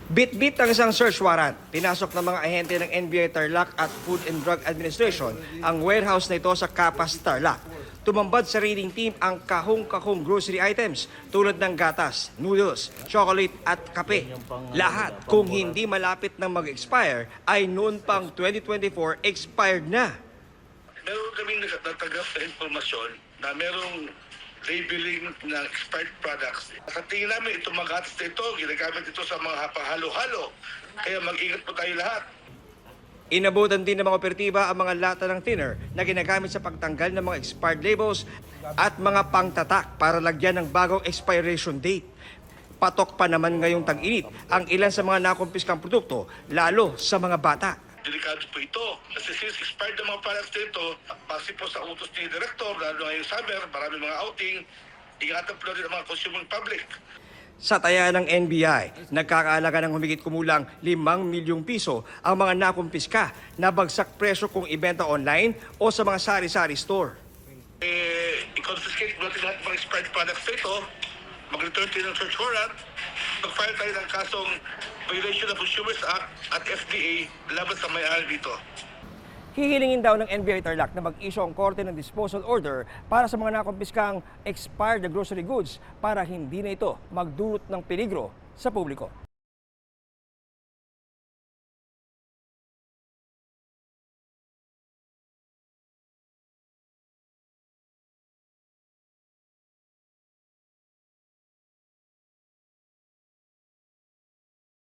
Bit-bit ang isang search warrant. Pinasok ng mga ahente ng NBI Tarlac at Food and Drug Administration ang warehouse na ito sa Capas, Tarlac. Tumambad sa raiding team ang kahong-kahong grocery items tulad ng gatas, noodles, chocolate at kape. Lahat kung hindi malapit na mag-expire ay noon pang 2024 expired na. Meron kaming natatanggap na informasyon na merong labeling ng expired products. Sa tingin namin, itong mga gatas na ito, ginagamit ito sa mga halo-halo. Kaya mag-ingat po tayo lahat. Inabutan din ng mga operatiba ang mga lata ng thinner na ginagamit sa pagtanggal ng mga expired labels at mga pangtatak para lagyan ng bagong expiration date. Patok pa naman ngayong tag-init ang ilan sa mga nakumpiskang produkto, lalo sa mga bata. Delikado po ito. Kasi since expired ng mga products nito, base po sa utos ni Director, lalo ngayong summer, marami mga outing, ingatan po natin ang mga consuming public. Sa taya ng NBI, nagkakaalaga ng humigit kumulang 5 milyong piso ang mga nakumpiska na bagsak presyo kung ibenta online o sa mga sari-sari store. I-confiscate natin lahat ng mga expired products nito, mag-return tayo ng search warrant, mag-file tayo ng kasong violation of Consumers Act at FDA laban sa may-ari dito. Hihilingin daw ng NBI Tarlac na mag-issue ang korte ng disposal order para sa mga nakumpiskang expired na grocery goods para hindi na ito magdulot ng peligro sa publiko.